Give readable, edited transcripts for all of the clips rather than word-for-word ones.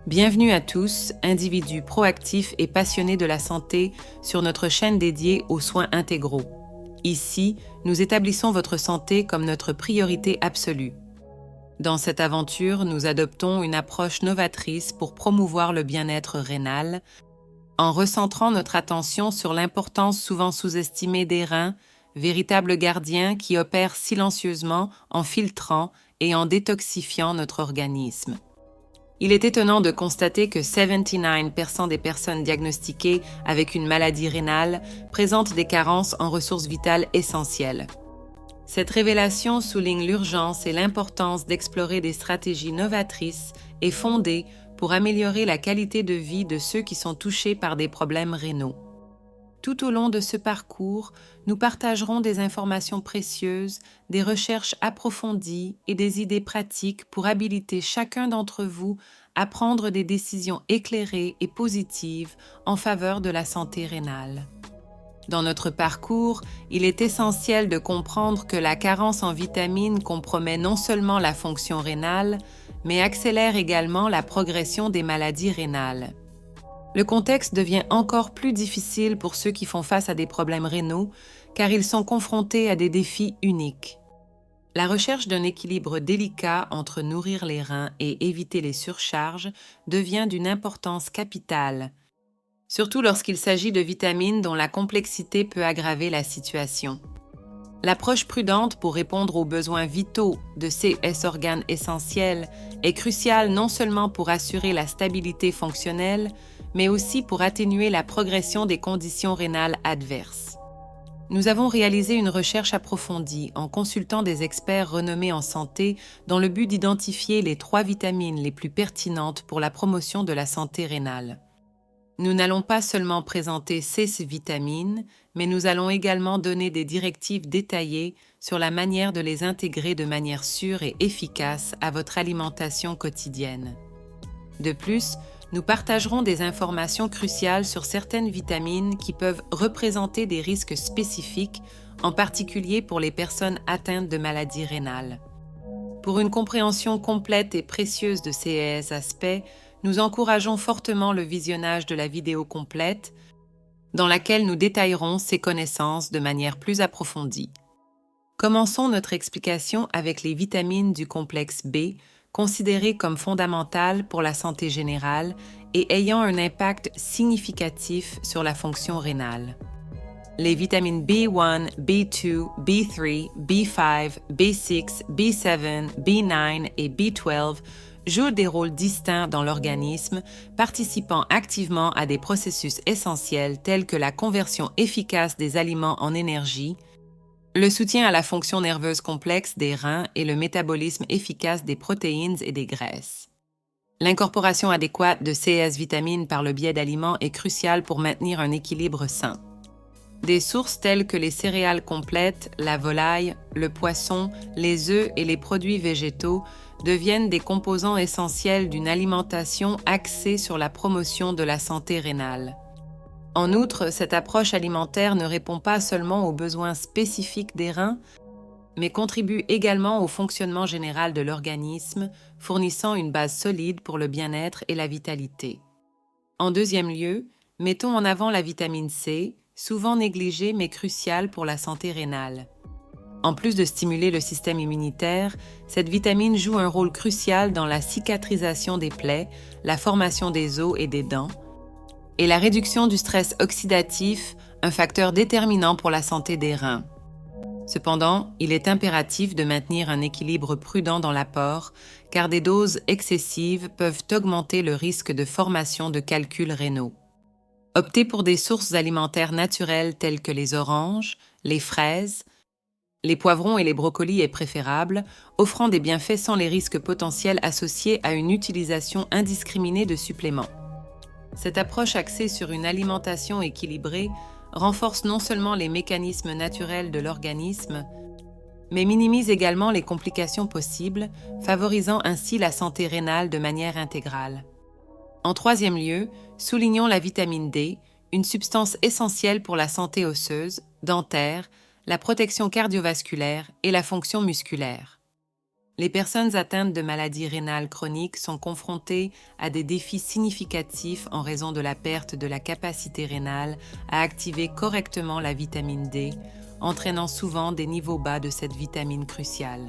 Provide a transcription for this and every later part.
Bienvenue à tous, individus proactifs et passionnés de la santé sur notre chaîne dédiée aux soins intégraux. Ici, nous établissons votre santé comme notre priorité absolue. Dans cette aventure, nous adoptons une approche novatrice pour promouvoir le bien-être rénal, en recentrant notre attention sur l'importance souvent sous-estimée des reins, véritables gardiens qui opèrent silencieusement en filtrant et en détoxifiant notre organisme. Il est étonnant de constater que 79% des personnes diagnostiquées avec une maladie rénale présentent des carences en ressources vitales essentielles. Cette révélation souligne l'urgence et l'importance d'explorer des stratégies novatrices et fondées pour améliorer la qualité de vie de ceux qui sont touchés par des problèmes rénaux. Tout au long de ce parcours, nous partagerons des informations précieuses, des recherches approfondies et des idées pratiques pour habiliter chacun d'entre vous à prendre des décisions éclairées et positives en faveur de la santé rénale. Dans notre parcours, il est essentiel de comprendre que la carence en vitamines compromet non seulement la fonction rénale, mais accélère également la progression des maladies rénales. Le contexte devient encore plus difficile pour ceux qui font face à des problèmes rénaux, car ils sont confrontés à des défis uniques. La recherche d'un équilibre délicat entre nourrir les reins et éviter les surcharges devient d'une importance capitale, surtout lorsqu'il s'agit de vitamines dont la complexité peut aggraver la situation. L'approche prudente pour répondre aux besoins vitaux de ces organes essentiels est cruciale non seulement pour assurer la stabilité fonctionnelle, mais aussi pour atténuer la progression des conditions rénales adverses. Nous avons réalisé une recherche approfondie en consultant des experts renommés en santé dans le but d'identifier les 3 vitamines les plus pertinentes pour la promotion de la santé rénale. Nous n'allons pas seulement présenter ces vitamines, mais nous allons également donner des directives détaillées sur la manière de les intégrer de manière sûre et efficace à votre alimentation quotidienne. De plus, nous partagerons des informations cruciales sur certaines vitamines qui peuvent représenter des risques spécifiques, en particulier pour les personnes atteintes de maladies rénales. Pour une compréhension complète et précieuse de ces aspects, nous encourageons fortement le visionnage de la vidéo complète, dans laquelle nous détaillerons ces connaissances de manière plus approfondie. Commençons notre explication avec les vitamines du complexe B, considérées comme fondamentales pour la santé générale et ayant un impact significatif sur la fonction rénale. Les vitamines B1, B2, B3, B5, B6, B7, B9 et B12 jouent des rôles distincts dans l'organisme, participant activement à des processus essentiels tels que la conversion efficace des aliments en énergie, le soutien à la fonction nerveuse complexe des reins et le métabolisme efficace des protéines et des graisses. L'incorporation adéquate de ces vitamines par le biais d'aliments est cruciale pour maintenir un équilibre sain. Des sources telles que les céréales complètes, la volaille, le poisson, les œufs et les produits végétaux deviennent des composants essentiels d'une alimentation axée sur la promotion de la santé rénale. En outre, cette approche alimentaire ne répond pas seulement aux besoins spécifiques des reins, mais contribue également au fonctionnement général de l'organisme, fournissant une base solide pour le bien-être et la vitalité. En deuxième lieu, mettons en avant la vitamine C, souvent négligée mais cruciale pour la santé rénale. En plus de stimuler le système immunitaire, cette vitamine joue un rôle crucial dans la cicatrisation des plaies, la formation des os et des dents, et la réduction du stress oxydatif, un facteur déterminant pour la santé des reins. Cependant, il est impératif de maintenir un équilibre prudent dans l'apport, car des doses excessives peuvent augmenter le risque de formation de calculs rénaux. Optez pour des sources alimentaires naturelles telles que les oranges, les fraises, les poivrons et les brocolis est préférable, offrant des bienfaits sans les risques potentiels associés à une utilisation indiscriminée de suppléments. Cette approche axée sur une alimentation équilibrée renforce non seulement les mécanismes naturels de l'organisme, mais minimise également les complications possibles, favorisant ainsi la santé rénale de manière intégrale. En troisième lieu, soulignons la vitamine D, une substance essentielle pour la santé osseuse, dentaire, la protection cardiovasculaire et la fonction musculaire. Les personnes atteintes de maladies rénales chroniques sont confrontées à des défis significatifs en raison de la perte de la capacité rénale à activer correctement la vitamine D, entraînant souvent des niveaux bas de cette vitamine cruciale.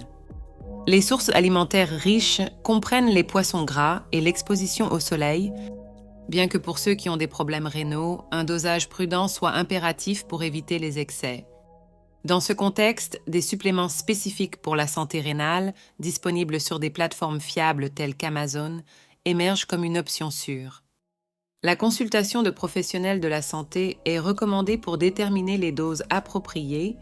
Les sources alimentaires riches comprennent les poissons gras et l'exposition au soleil, bien que pour ceux qui ont des problèmes rénaux, un dosage prudent soit impératif pour éviter les excès. Dans ce contexte, des suppléments spécifiques pour la santé rénale, disponibles sur des plateformes fiables telles qu'Amazon, émergent comme une option sûre. La consultation de professionnels de la santé est recommandée pour déterminer les doses appropriées,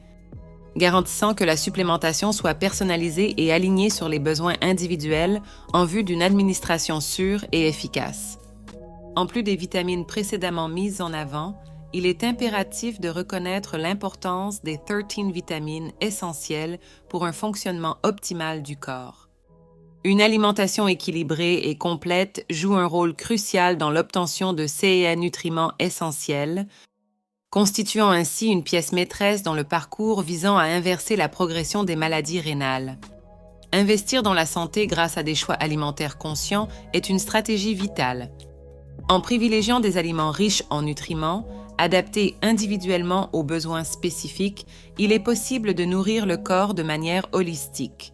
garantissant que la supplémentation soit personnalisée et alignée sur les besoins individuels en vue d'une administration sûre et efficace. En plus des vitamines précédemment mises en avant, il est impératif de reconnaître l'importance des 13 vitamines essentielles pour un fonctionnement optimal du corps. Une alimentation équilibrée et complète joue un rôle crucial dans l'obtention de ces nutriments essentiels, constituant ainsi une pièce maîtresse dans le parcours visant à inverser la progression des maladies rénales. Investir dans la santé grâce à des choix alimentaires conscients est une stratégie vitale. En privilégiant des aliments riches en nutriments, adaptés individuellement aux besoins spécifiques, il est possible de nourrir le corps de manière holistique.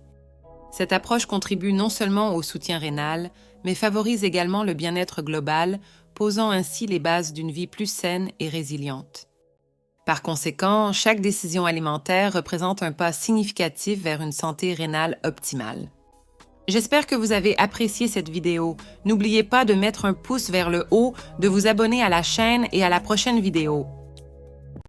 Cette approche contribue non seulement au soutien rénal, mais favorise également le bien-être global, posant ainsi les bases d'une vie plus saine et résiliente. Par conséquent, chaque décision alimentaire représente un pas significatif vers une santé rénale optimale. J'espère que vous avez apprécié cette vidéo. N'oubliez pas de mettre un pouce vers le haut, de vous abonner à la chaîne et à la prochaine vidéo.